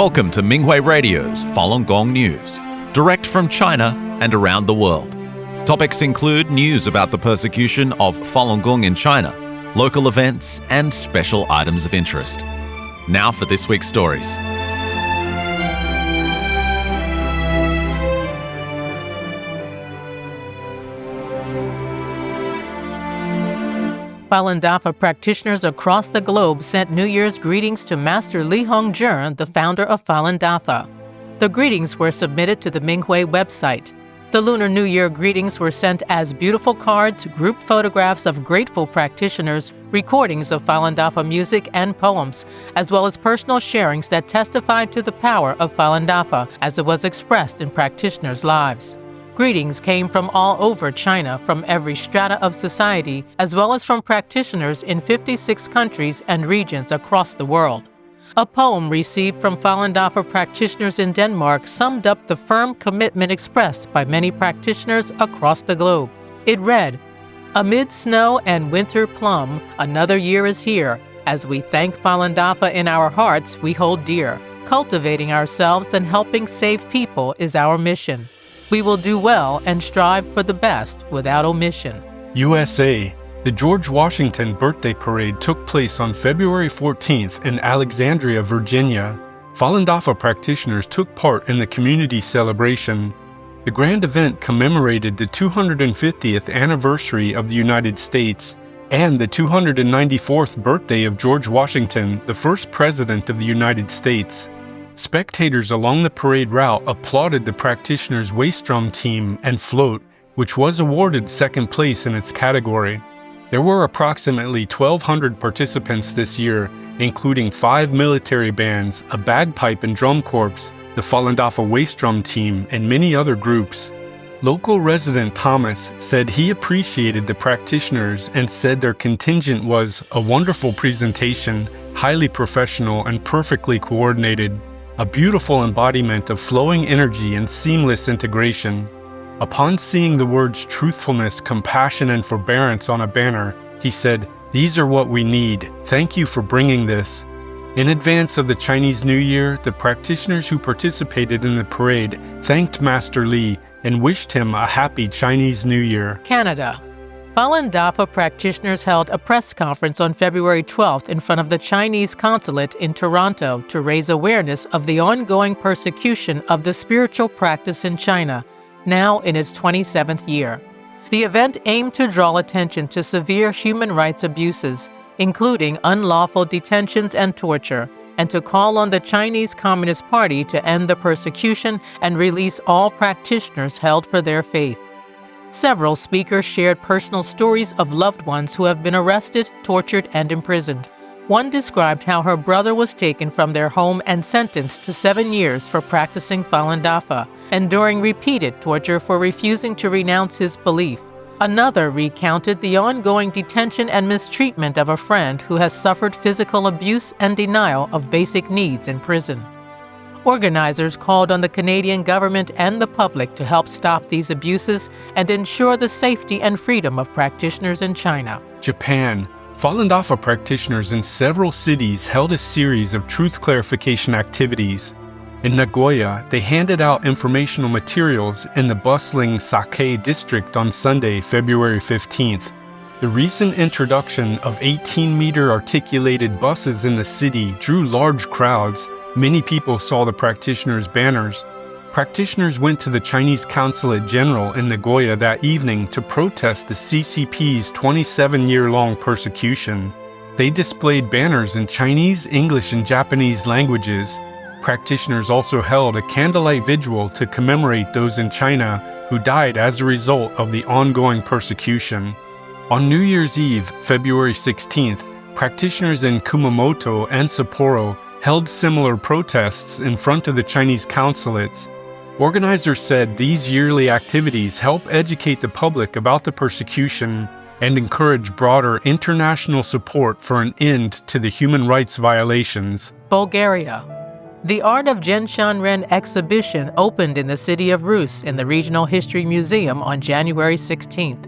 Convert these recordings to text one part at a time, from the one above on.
Welcome to Minghui Radio's Falun Gong News, direct from China and around the world. Topics include news about the persecution of Falun Gong in China, local events, and special items of interest. Now for this week's stories. Falun Dafa practitioners across the globe sent New Year's greetings to Master Li Hongzhi, the founder of Falun Dafa. The greetings were submitted to the Minghui website. The Lunar New Year greetings were sent as beautiful cards, group photographs of grateful practitioners, recordings of Falun Dafa music and poems, as well as personal sharings that testified to the power of Falun Dafa as it was expressed in practitioners' lives. Greetings came from all over China, from every strata of society, as well as from practitioners in 56 countries and regions across the world. A poem received from Falun Dafa practitioners in Denmark summed up the firm commitment expressed by many practitioners across the globe. It read, "Amid snow and winter plum, another year is here. As we thank Falun Dafa in our hearts, we hold dear. Cultivating ourselves and helping save people is our mission. We will do well and strive for the best without omission." USA. The George Washington birthday parade took place on February 14th in Alexandria, Virginia. Falun Dafa practitioners took part in the community celebration. The grand event commemorated the 250th anniversary of the United States and the 294th birthday of George Washington, the first president of the United States. Spectators along the parade route applauded the practitioners' waist drum team and float, which was awarded second place in its category. There were approximately 1,200 participants this year, including 5 military bands, a bagpipe and drum corps, the Falun Dafa waist drum team, and many other groups. Local resident Thomas said he appreciated the practitioners and said their contingent was a wonderful presentation, highly professional and perfectly coordinated. A beautiful embodiment of flowing energy and seamless integration. Upon seeing the words truthfulness, compassion, and forbearance on a banner, he said, "These are what we need. Thank you for bringing this." In advance of the Chinese New Year, the practitioners who participated in the parade thanked Master Li and wished him a happy Chinese New Year. Canada. Falun Dafa practitioners held a press conference on February 12th in front of the Chinese consulate in Toronto to raise awareness of the ongoing persecution of the spiritual practice in China, now in its 27th year. The event aimed to draw attention to severe human rights abuses, including unlawful detentions and torture, and to call on the Chinese Communist Party to end the persecution and release all practitioners held for their faith. Several speakers shared personal stories of loved ones who have been arrested, tortured, and imprisoned. One described how her brother was taken from their home and sentenced to 7 years for practicing Falun Dafa, enduring repeated torture for refusing to renounce his belief. Another recounted the ongoing detention and mistreatment of a friend who has suffered physical abuse and denial of basic needs in prison. Organizers called on the Canadian government and the public to help stop these abuses and ensure the safety and freedom of practitioners in China. Japan. Falun Dafa practitioners in several cities held a series of truth clarification activities. In Nagoya, they handed out informational materials in the bustling Sake district on Sunday, February 15th. The recent introduction of 18-meter articulated buses in the city drew large crowds. Many people saw the practitioners' banners. Practitioners went to the Chinese Consulate General in Nagoya that evening to protest the CCP's 27-year-long persecution. They displayed banners in Chinese, English, and Japanese languages. Practitioners also held a candlelight vigil to commemorate those in China who died as a result of the ongoing persecution. On New Year's Eve, February 16th, practitioners in Kumamoto and Sapporo held similar protests in front of the Chinese consulates. Organizers said these yearly activities help educate the public about the persecution and encourage broader international support for an end to the human rights violations. Bulgaria. The Art of Genshanren exhibition opened in the city of Rus in the Regional History Museum on January 16th.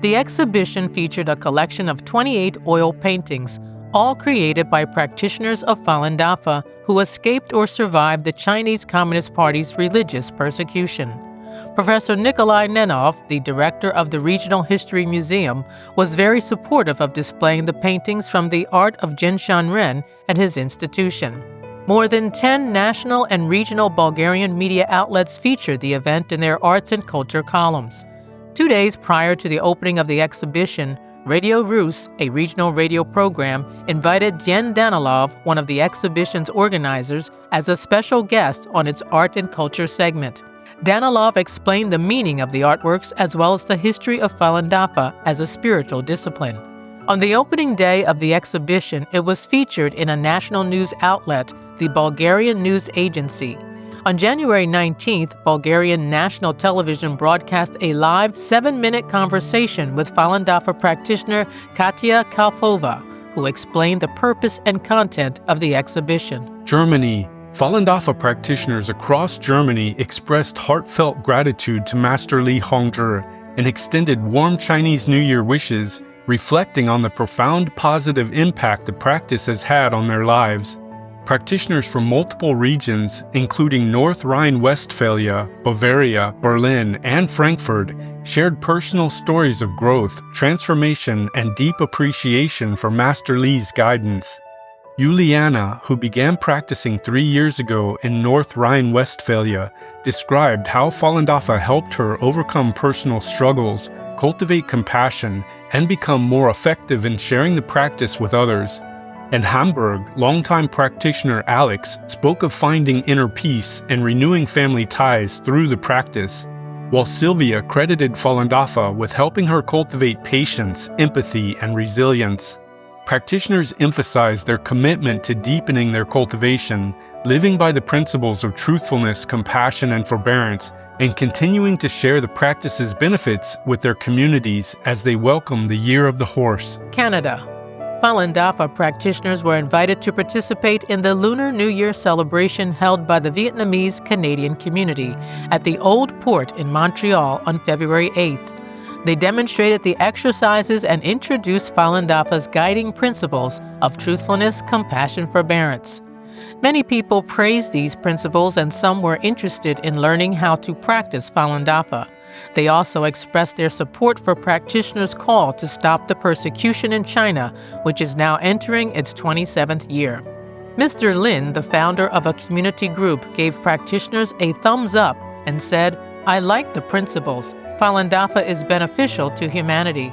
The exhibition featured a collection of 28 oil paintings, all created by practitioners of Falun Dafa who escaped or survived the Chinese Communist Party's religious persecution. Professor Nikolai Nenov, the director of the Regional History Museum, was very supportive of displaying the paintings from the art of Jinshan Ren at his institution. More than 10 national and regional Bulgarian media outlets featured the event in their arts and culture columns. 2 days prior to the opening of the exhibition, Radio Rus, a regional radio program, invited Dien Danilov, one of the exhibition's organizers, as a special guest on its art and culture segment. Danilov explained the meaning of the artworks as well as the history of Falun Dafa as a spiritual discipline. On the opening day of the exhibition, it was featured in a national news outlet, the Bulgarian News Agency. On January 19th, Bulgarian national television broadcast a live 7-minute conversation with Falun Dafa practitioner Katya Kalfova, who explained the purpose and content of the exhibition. Germany. Falun Dafa practitioners across Germany expressed heartfelt gratitude to Master Li Hongzhi and extended warm Chinese New Year wishes, reflecting on the profound positive impact the practice has had on their lives. Practitioners from multiple regions, including North Rhine-Westphalia, Bavaria, Berlin, and Frankfurt, shared personal stories of growth, transformation, and deep appreciation for Master Li's guidance. Juliana, who began practicing 3 years ago in North Rhine-Westphalia, described how Falun Dafa helped her overcome personal struggles, cultivate compassion, and become more effective in sharing the practice with others. In Hamburg, longtime practitioner Alex spoke of finding inner peace and renewing family ties through the practice, while Sylvia credited Falun Dafa with helping her cultivate patience, empathy, and resilience. Practitioners emphasize their commitment to deepening their cultivation, living by the principles of truthfulness, compassion, and forbearance, and continuing to share the practice's benefits with their communities as they welcome the Year of the Horse. Canada. Falun Dafa practitioners were invited to participate in the Lunar New Year celebration held by the Vietnamese Canadian community at the Old Port in Montreal on February 8th. They demonstrated the exercises and introduced Falun Dafa's guiding principles of truthfulness, compassion, forbearance. Many people praised these principles and some were interested in learning how to practice Falun Dafa. They also expressed their support for practitioners' call to stop the persecution in China, which is now entering its 27th year. Mr. Lin, the founder of a community group, gave practitioners a thumbs up and said, "I like the principles. Falun Dafa is beneficial to humanity."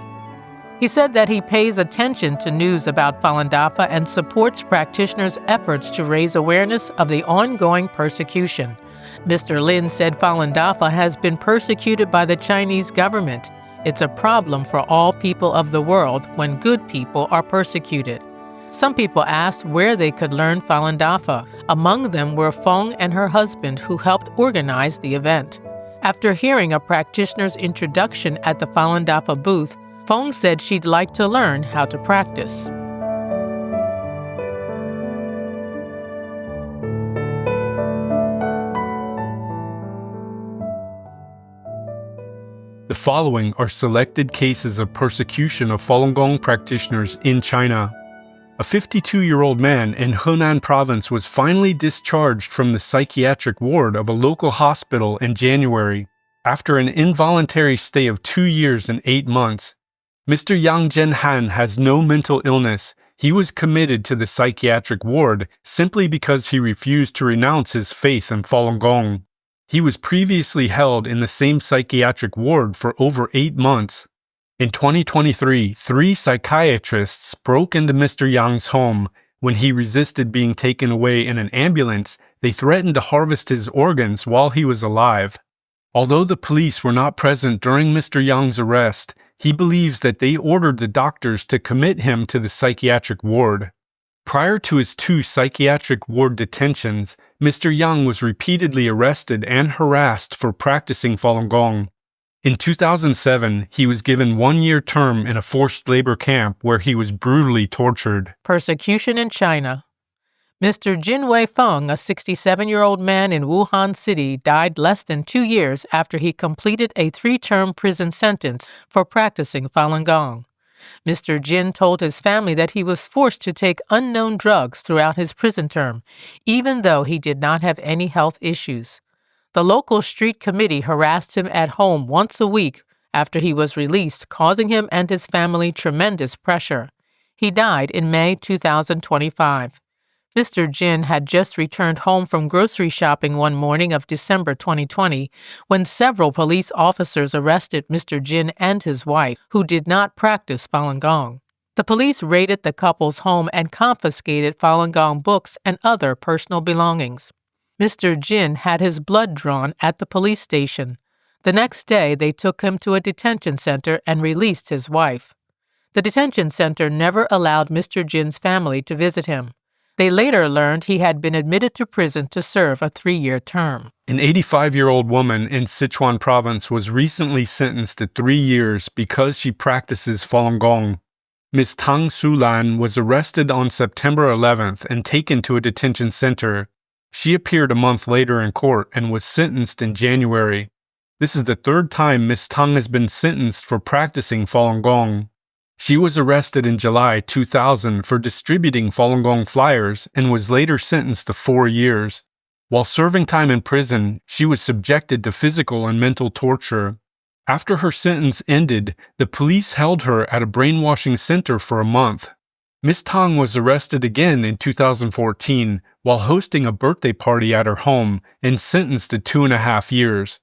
He said that he pays attention to news about Falun Dafa and supports practitioners' efforts to raise awareness of the ongoing persecution. Mr. Lin said Falun Dafa has been persecuted by the Chinese government. It's a problem for all people of the world when good people are persecuted. Some people asked where they could learn Falun Dafa. Among them were Feng and her husband, who helped organize the event. After hearing a practitioner's introduction at the Falun Dafa booth, Feng said she'd like to learn how to practice. The following are selected cases of persecution of Falun Gong practitioners in China. A 52-year-old man in Henan province was finally discharged from the psychiatric ward of a local hospital in January after an involuntary stay of 2 years and 8 months. Mr. Yang Zhenhan has no mental illness. He was committed to the psychiatric ward simply because he refused to renounce his faith in Falun Gong. He was previously held in the same psychiatric ward for over 8 months. In 2023, 3 psychiatrists broke into Mr. Yang's home. When he resisted being taken away in an ambulance, they threatened to harvest his organs while he was alive. Although the police were not present during Mr. Yang's arrest, he believes that they ordered the doctors to commit him to the psychiatric ward. Prior to his 2 psychiatric ward detentions, Mr. Yang was repeatedly arrested and harassed for practicing Falun Gong. In 2007, he was given 1-year term in a forced labor camp where he was brutally tortured. Persecution in China. Mr. Jinwei Feng, a 67-year-old man in Wuhan City, died less than 2 years after he completed a 3-term prison sentence for practicing Falun Gong. Mr. Jin told his family that he was forced to take unknown drugs throughout his prison term, even though he did not have any health issues. The local street committee harassed him at home once a week after he was released, causing him and his family tremendous pressure. He died in May 2025. Mr. Jin had just returned home from grocery shopping one morning of December 2020 when several police officers arrested Mr. Jin and his wife, who did not practice Falun Gong. The police raided the couple's home and confiscated Falun Gong books and other personal belongings. Mr. Jin had his blood drawn at the police station. The next day, they took him to a detention center and released his wife. The detention center never allowed Mr. Jin's family to visit him. They later learned he had been admitted to prison to serve a 3-year term. An 85-year-old woman in Sichuan province was recently sentenced to 3 years because she practices Falun Gong. Ms. Tang Sulan was arrested on September 11th and taken to a detention center. She appeared a month later in court and was sentenced in January. This is the third time Ms. Tang has been sentenced for practicing Falun Gong. She was arrested in July 2000 for distributing Falun Gong flyers and was later sentenced to 4 years. While serving time in prison, she was subjected to physical and mental torture. After her sentence ended, the police held her at a brainwashing center for a month. Ms. Tang was arrested again in 2014 while hosting a birthday party at her home and sentenced to 2.5 years.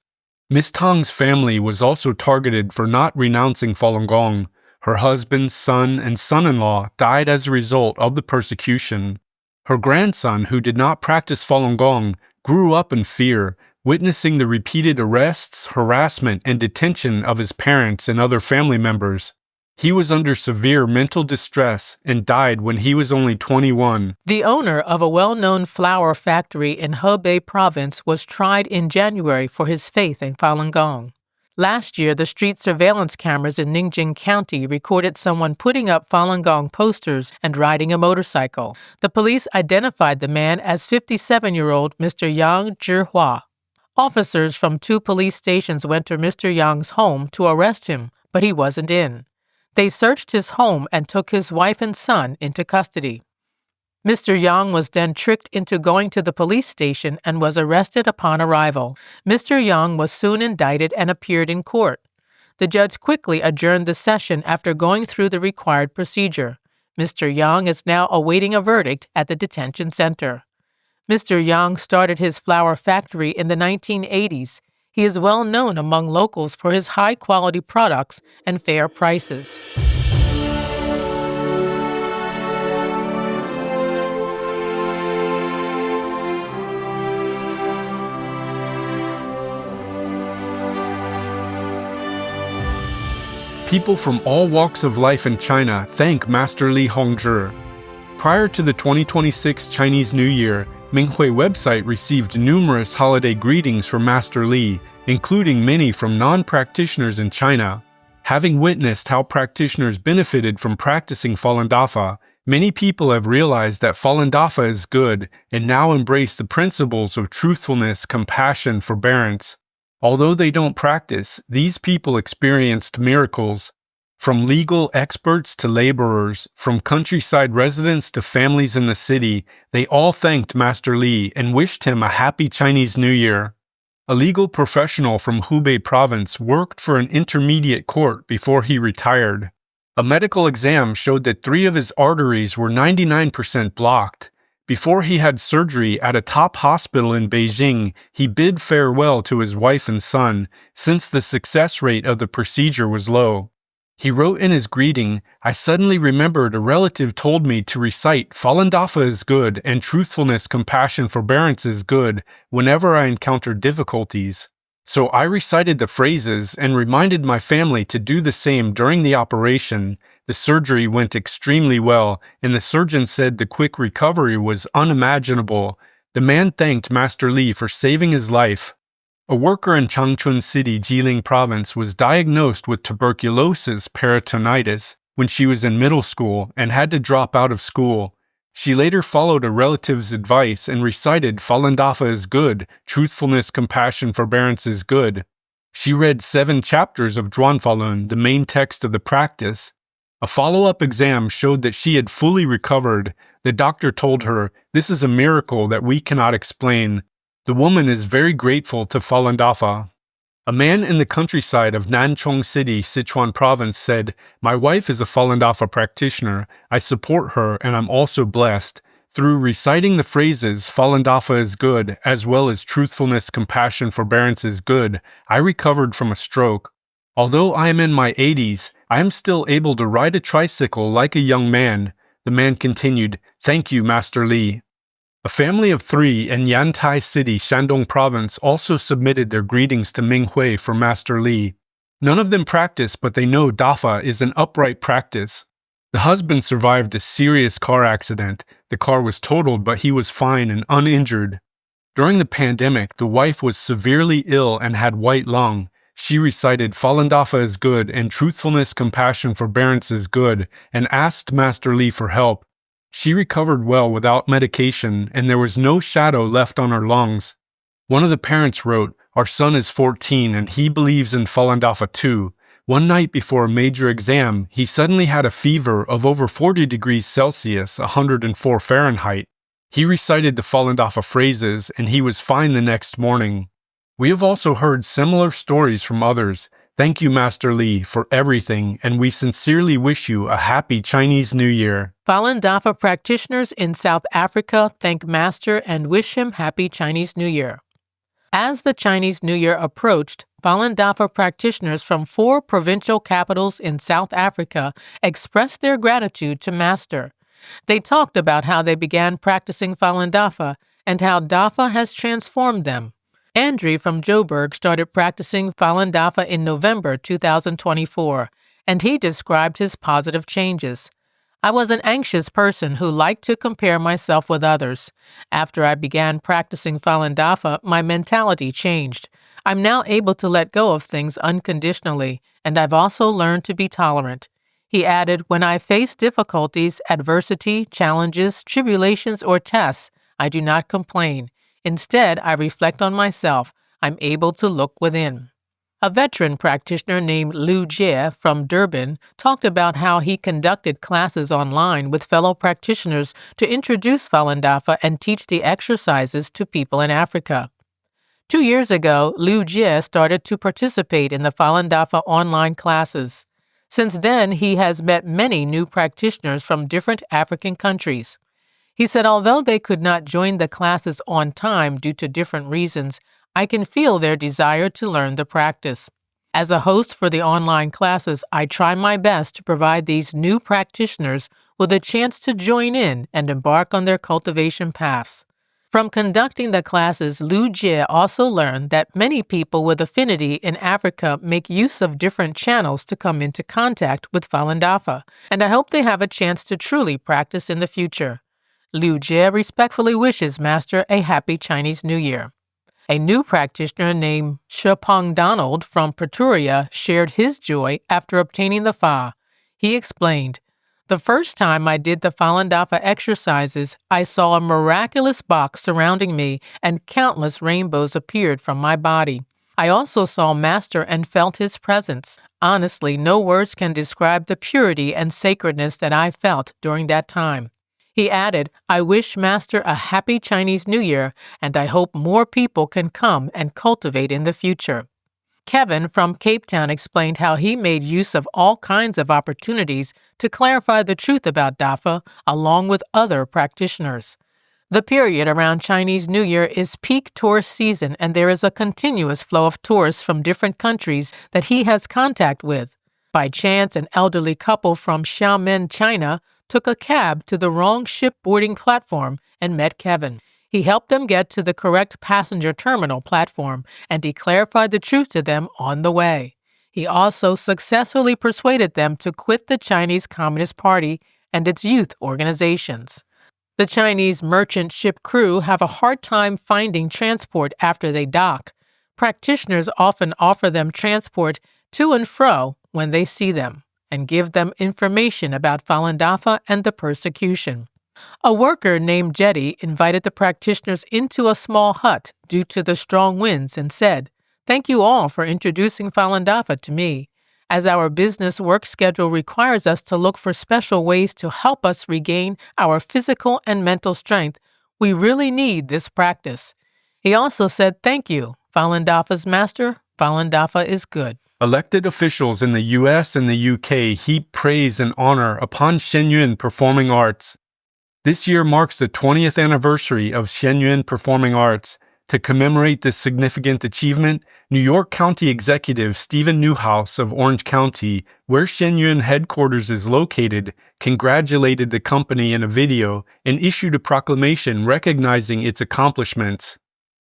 Ms. Tang's family was also targeted for not renouncing Falun Gong. Her husband, son, and son-in-law died as a result of the persecution. Her grandson, who did not practice Falun Gong, grew up in fear, witnessing the repeated arrests, harassment, and detention of his parents and other family members. He was under severe mental distress and died when he was only 21. The owner of a well-known flour factory in Hebei province was tried in January for his faith in Falun Gong. Last year, the street surveillance cameras in Ningjing County recorded someone putting up Falun Gong posters and riding a motorcycle. The police identified the man as 57-year-old Mr. Yang Zhihua. Officers from 2 police stations went to Mr. Yang's home to arrest him, but he wasn't in. They searched his home and took his wife and son into custody. Mr. Yang was then tricked into going to the police station and was arrested upon arrival. Mr. Yang was soon indicted and appeared in court. The judge quickly adjourned the session after going through the required procedure. Mr. Yang is now awaiting a verdict at the detention center. Mr. Yang started his flour factory in the 1980s. He is well known among locals for his high-quality products and fair prices. People from all walks of life in China thank Master Li Hongzhi. Prior to the 2026 Chinese New Year, Minghui website received numerous holiday greetings from Master Li, including many from non-practitioners in China. Having witnessed how practitioners benefited from practicing Falun Dafa, many people have realized that Falun Dafa is good and now embrace the principles of truthfulness, compassion, forbearance. Although they don't practice, these people experienced miracles. From legal experts to laborers, from countryside residents to families in the city, they all thanked Master Li and wished him a happy Chinese New Year. A legal professional from Hubei province worked for an intermediate court before he retired. A medical exam showed that 3 of his arteries were 99% blocked. Before he had surgery at a top hospital in Beijing, he bid farewell to his wife and son, since the success rate of the procedure was low. He wrote in his greeting, "I suddenly remembered a relative told me to recite Falun Dafa is good and truthfulness, compassion, forbearance is good whenever I encountered difficulties. So I recited the phrases and reminded my family to do the same during the operation. The surgery went extremely well, and the surgeon said the quick recovery was unimaginable." The man thanked Master Li for saving his life. A worker in Changchun City, Jilin Province, was diagnosed with tuberculosis peritonitis when she was in middle school and had to drop out of school. She later followed a relative's advice and recited Falun Dafa is good, truthfulness, compassion, forbearance is good. She read 7 chapters of Falun, the main text of the practice. A follow-up exam showed that she had fully recovered. The doctor told her, "This is a miracle that we cannot explain." The woman is very grateful to Falun Dafa. A man in the countryside of Nanchong City, Sichuan Province said, "My wife is a Falun Dafa practitioner. I support her and I'm also blessed. Through reciting the phrases, Falun Dafa is good, as well as truthfulness, compassion, forbearance is good, I recovered from a stroke. Although I am in my 80s, I am still able to ride a tricycle like a young man." The man continued, "Thank you, Master Li." A family of 3 in Yantai City, Shandong Province, also submitted their greetings to Ming Hui for Master Li. None of them practice, but they know Dafa is an upright practice. The husband survived a serious car accident. The car was totaled, but he was fine and uninjured. During the pandemic, the wife was severely ill and had white lung. She recited Falun Dafa is good and truthfulness, compassion, forbearance is good, and asked Master Li for help. She recovered well without medication, and there was no shadow left on her lungs. One of the parents wrote, "Our son is 14 and he believes in Falun Dafa too. One night before a major exam, he suddenly had a fever of over 40 degrees Celsius, 104 Fahrenheit. He recited the Falun Dafa phrases and he was fine the next morning." We have also heard similar stories from others. Thank you, Master Li, for everything, and we sincerely wish you a happy Chinese New Year. Falun Dafa practitioners in South Africa thank Master and wish him happy Chinese New Year. As the Chinese New Year approached, Falun Dafa practitioners from 4 provincial capitals in South Africa expressed their gratitude to Master. They talked about how they began practicing Falun Dafa and how Dafa has transformed them. Andrew from Joburg started practicing Falun Dafa in November 2024, and he described his positive changes. "I was an anxious person who liked to compare myself with others. After I began practicing Falun Dafa, my mentality changed. I'm now able to let go of things unconditionally, and I've also learned to be tolerant." He added, "When I face difficulties, adversity, challenges, tribulations, or tests, I do not complain. Instead, I reflect on myself. I'm able to look within." A veteran practitioner named Liu Jie from Durban talked about how he conducted classes online with fellow practitioners to introduce Falun Dafa and teach the exercises to people in Africa. 2 years ago, Liu Jie started to participate in the Falun Dafa online classes. Since then, he has met many new practitioners from different African countries. He said, "Although they could not join the classes on time due to different reasons, I can feel their desire to learn the practice. As a host for the online classes, I try my best to provide these new practitioners with a chance to join in and embark on their cultivation paths." From conducting the classes, Liu Jie also learned that many people with affinity in Africa make use of different channels to come into contact with Falun Dafa, and I hope they have a chance to truly practice in the future. Liu Jie respectfully wishes Master a happy Chinese New Year. A new practitioner named Shepong Donald from Pretoria shared his joy after obtaining the Fa. He explained, "The first time I did the Falun Dafa exercises, I saw a miraculous box surrounding me and countless rainbows appeared from my body. I also saw Master and felt his presence. Honestly, no words can describe the purity and sacredness that I felt during that time." He added, "I wish Master a happy Chinese New Year, and I hope more people can come and cultivate in the future." Kevin from Cape Town explained how he made use of all kinds of opportunities to clarify the truth about Dafa, along with other practitioners. The period around Chinese New Year is peak tourist season, and there is a continuous flow of tourists from different countries that he has contact with. By chance, an elderly couple from Xiamen, China, took a cab to the wrong ship boarding platform and met Kevin. He helped them get to the correct passenger terminal platform, and he clarified the truth to them on the way. He also successfully persuaded them to quit the Chinese Communist Party and its youth organizations. The Chinese merchant ship crew have a hard time finding transport after they dock. Practitioners often offer them transport to and fro when they see them, and give them information about Falun Dafa and the persecution. A worker named Jetty invited the practitioners into a small hut due to the strong winds and said, "Thank you all for introducing Falun Dafa to me. As our business work schedule requires us to look for special ways to help us regain our physical and mental strength, we really need this practice. He also said, "Thank you, Falun Dafa's master. Falun Dafa is good." Elected officials in the US and the UK heap praise and honor upon Shenyuan Performing Arts. This year marks the 20th anniversary of Shenyuan Performing Arts. To commemorate this significant achievement, New York County Executive Stephen Newhouse of Orange County, where Shenyuan headquarters is located, congratulated the company in a video and issued a proclamation recognizing its accomplishments.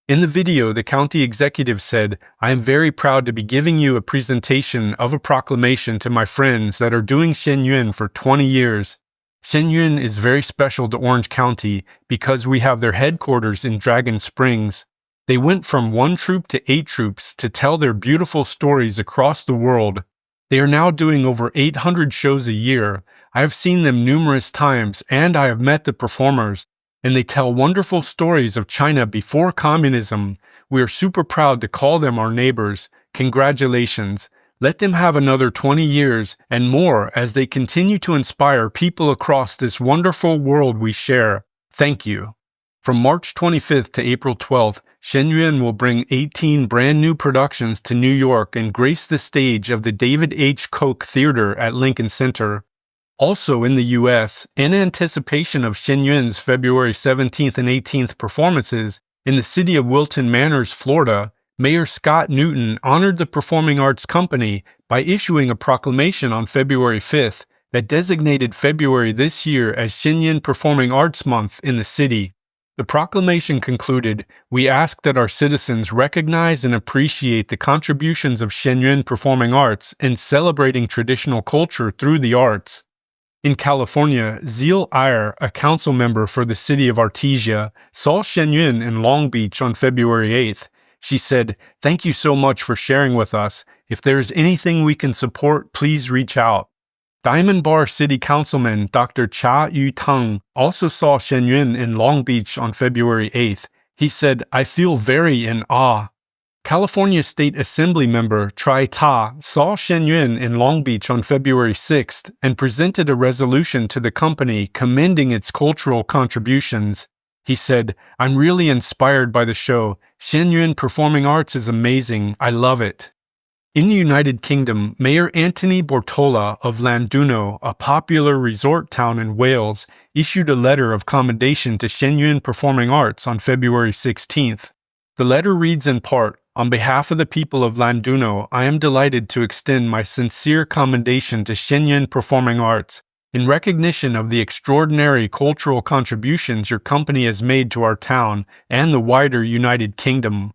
In the video, the county executive said, "I am very proud to be giving you a presentation of a proclamation to my friends that are doing Shenyuan for 20 years. Shenyuan is very special to Orange County because we have their headquarters in Dragon Springs. They went from 1 troop to 8 troops to tell their beautiful stories across the world. They are now doing over 800 shows a year. I have seen them numerous times and I have met the performers, and they tell wonderful stories of China before communism. We are super proud to call them our neighbors. Congratulations. Let them have another 20 years and more as they continue to inspire people across this wonderful world we share. Thank you." From March 25th to April 12th, Shenyuan will bring 18 brand new productions to New York and grace the stage of the David H. Koch Theater at Lincoln Center. Also in the U.S., in anticipation of Shenyuan's February 17th and 18th performances, in the city of Wilton Manors, Florida, Mayor Scott Newton honored the Performing Arts Company by issuing a proclamation on February 5th that designated February this year as Shenyuan Performing Arts Month in the city. The proclamation concluded, "We ask that our citizens recognize and appreciate the contributions of Shenyuan Performing Arts in celebrating traditional culture through the arts." In California, Zeal Iyer, a council member for the city of Artesia, saw Shenyuan in Long Beach on February 8th. She said, "Thank you so much for sharing with us. If there is anything we can support, please reach out." Diamond Bar City Councilman Dr. Cha Yu-Tung also saw Shenyuan in Long Beach on February 8th. He said, "I feel very in awe." California State Assembly member Tri Ta saw Shenyuan in Long Beach on February 6th and presented a resolution to the company commending its cultural contributions. He said, "I'm really inspired by the show. Shenyuan Performing Arts is amazing. I love it." In the United Kingdom, Mayor Anthony Bortola of Llandudno, a popular resort town in Wales, issued a letter of commendation to Shenyuan Performing Arts on February 16th. The letter reads in part, "On behalf of the people of Llandudno, I am delighted to extend my sincere commendation to Shenyuan Performing Arts in recognition of the extraordinary cultural contributions your company has made to our town and the wider United Kingdom.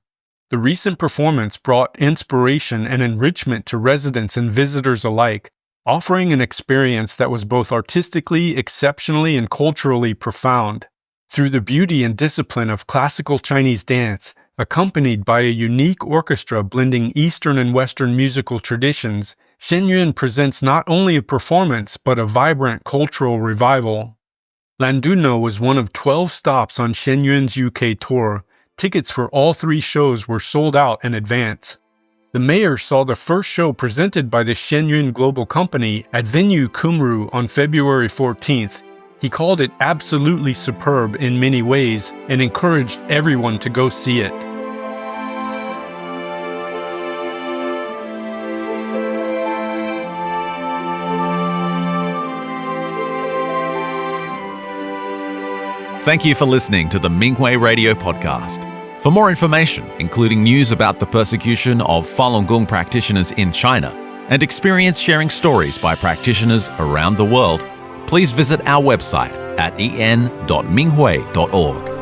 The recent performance brought inspiration and enrichment to residents and visitors alike, offering an experience that was both artistically, exceptionally, and culturally profound. Through the beauty and discipline of classical Chinese dance, accompanied by a unique orchestra blending Eastern and Western musical traditions, Shenyuan presents not only a performance but a vibrant cultural revival." Llandudno was one of 12 stops on Shenyuan's UK tour. Tickets for all 3 shows were sold out in advance. The mayor saw the first show presented by the Shenyuan Global Company at venue Kumru on February 14th. He called it absolutely superb in many ways and encouraged everyone to go see it. Thank you for listening to the Minghui Radio Podcast. For more information, including news about the persecution of Falun Gong practitioners in China and experience sharing stories by practitioners around the world, please visit our website at en.minghui.org.